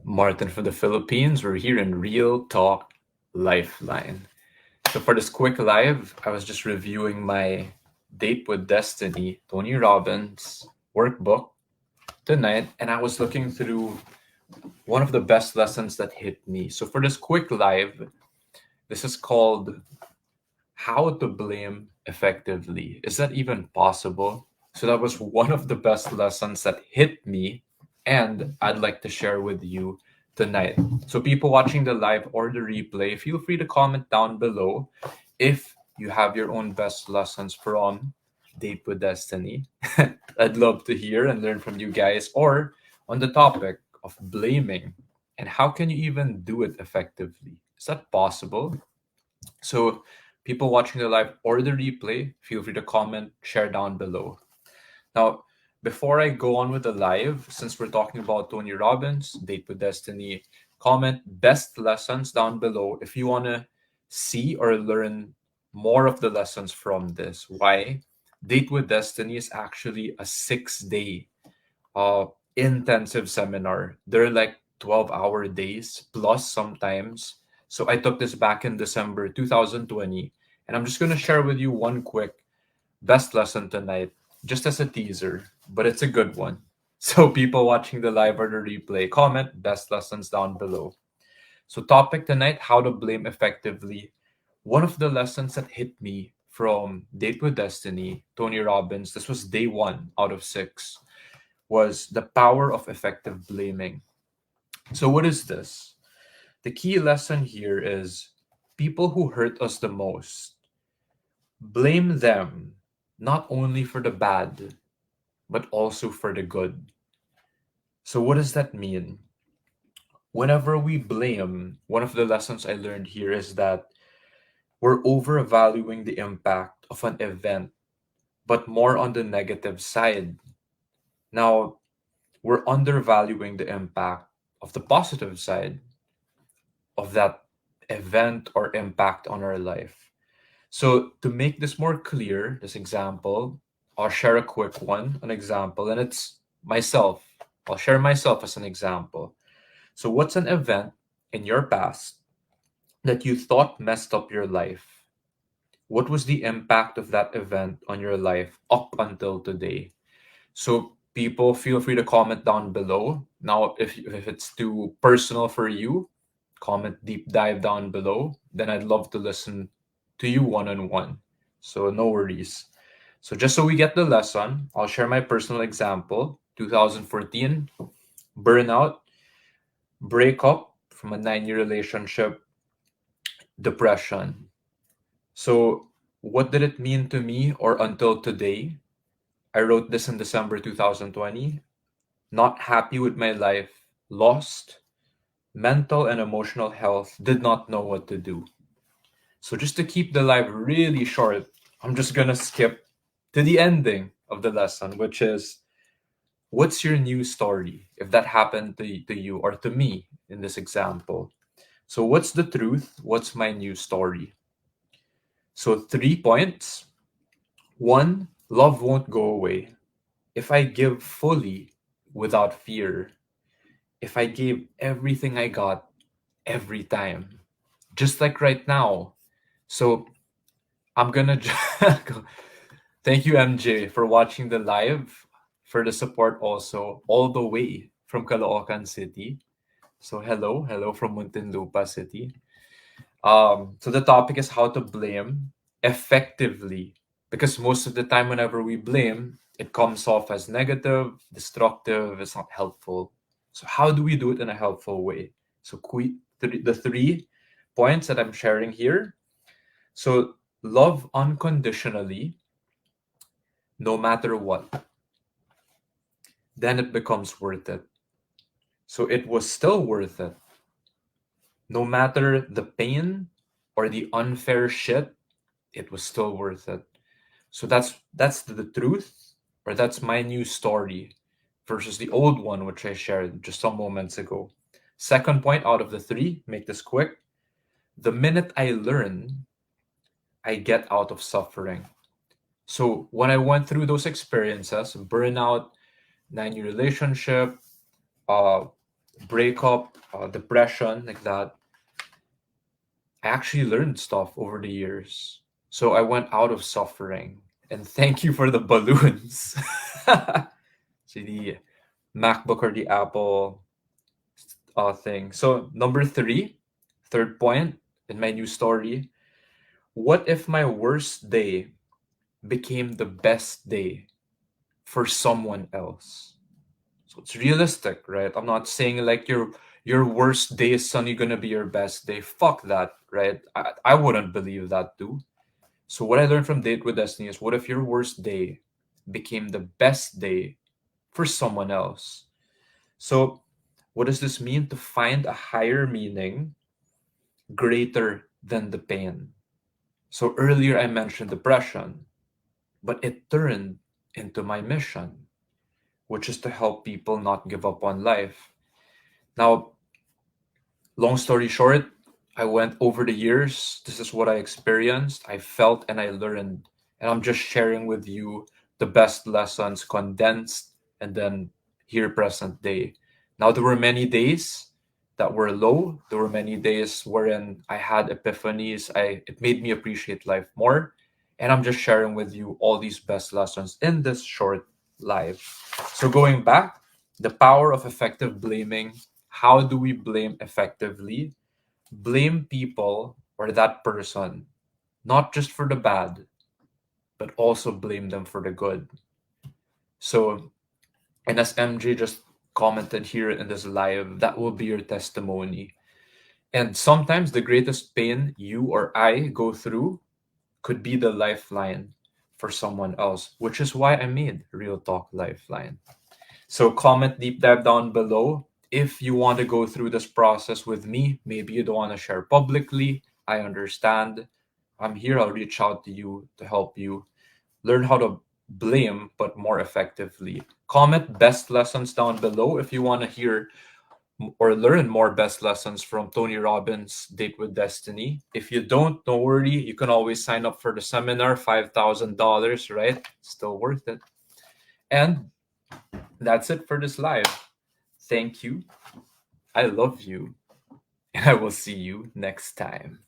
Martin from the Philippines. We're here in Real Talk Lifeline. So for this quick live, I was just reviewing my Date with Destiny, Tony Robbins workbook tonight, and I was looking through one of the best lessons that hit me. So for this quick live, this is called How to Blame Effectively. Is that even possible? So that was one of the best lessons that hit me, and I'd like to share with you tonight. So, people watching the live or the replay, feel free to comment down below if you have your own best lessons from Date with Destiny. I'd love to hear and learn from you guys, or on the topic of blaming and how can you even do it effectively? Is that possible? So, people watching the live or the replay, feel free to comment, share down below. Now, before I go on with the live, since we're talking about Tony Robbins, Date with Destiny, comment best lessons down below if you want to see or learn more of the lessons from this. Why? Date with Destiny is actually a 6 day uh, intensive seminar. They're like 12-hour days plus sometimes. So I took this back in December 2020, and I'm just going to share with you one quick best lesson tonight, just as a teaser, but it's a good one. So, people watching the live or the replay, comment best lessons down below. So, topic tonight, how to blame effectively. One of the lessons that hit me from Date with Destiny, Tony Robbins, this was day 1 out of 6, was the power of effective blaming. So, what is this? The key lesson here is people who hurt us the most, blame them not only for the bad, but also for the good. So, what does that mean? Whenever we blame, one of the lessons I learned here is that we're overvaluing the impact of an event, but more on the negative side. Now, we're undervaluing the impact of the positive side of that event or impact on our life. So, to make this more clear, this example, I'll share a quick one, an example, and it's myself. I'll share myself as an example. So, what's an event in your past that you thought messed up your life? What was the impact of that event on your life up until today? So, people, feel free to comment down below. Now, if it's too personal for you, comment deep dive down below. Then I'd love to listen to you one on one. So, no worries. So, just so we get the lesson, I'll share my personal example. 2014, burnout, breakup from a 9 year relationship, depression. So, what did it mean to me or until today? I wrote this in December 2020. Not happy with my life, lost, mental and emotional health, did not know what to do. So, just to keep the live really short, I'm just gonna skip to the ending of the lesson, which is what's your new story if that happened to you or to me in this example? So, what's the truth? What's my new story? So, 3 points. One, love won't go away. If I give fully without fear, if I gave everything I got every time, just like right now. So, I'm gonna thank you, MJ, for watching the live, for the support also, all the way from Caloocan City. So, hello from Muntinlupa City. So the topic is how to blame effectively, because most of the time, whenever we blame, it comes off as negative, destructive. It's not helpful. So how do we do it in a helpful way? So the 3 points that I'm sharing here. So love unconditionally, no matter what, then it becomes worth it. So it was still worth it, no matter the pain or the unfair shit. It was still worth it. So that's the truth, or that's my new story versus the old one which I shared just some moments ago. Second point out of the three, make this quick. The minute I learn, I get out of suffering. So when I went through those experiences, burnout, 9 year relationship, uh, breakup, depression, like that, I actually learned stuff over the years. So I went out of suffering. And thank you for the balloons. See the MacBook or the Apple thing. So number three, third point in my new story. What if my worst day became the best day for someone else? So it's realistic, right? I'm not saying like your worst day is suddenly gonna be your best day. Fuck that, right? I wouldn't believe that too. So what I learned from Date with Destiny is, what if your worst day became the best day for someone else? So what does this mean? To find a higher meaning greater than the pain. So earlier I mentioned depression, but it turned into my mission, which is to help people not give up on life. Now, long story short, I went over the years. This is what I experienced, I felt, and I learned. And I'm just sharing with you the best lessons condensed and then here present day. Now, there were many days that were low. There were many days wherein I had epiphanies. It made me appreciate life more. And I'm just sharing with you all these best lessons in this short live. So going back, the power of effective blaming. How do we blame effectively? Blame people or that person, not just for the bad, but also blame them for the good. So, and as MJ just commented here in this live, that will be your testimony. And sometimes the greatest pain you or I go through could be the lifeline for someone else, which is why I made Real Talk Lifeline. So comment deep dive down below if you want to go through this process with me. Maybe you don't want to share publicly. I understand. I'm here. I'll reach out to you to help you learn how to blame but more effectively. Comment best lessons down below if you want to hear or learn more best lessons from Tony Robbins' Date with Destiny. If you don't worry. You can always sign up for the seminar, $5,000, right? Still worth it. And that's it for this live. Thank you. I love you. And I will see you next time.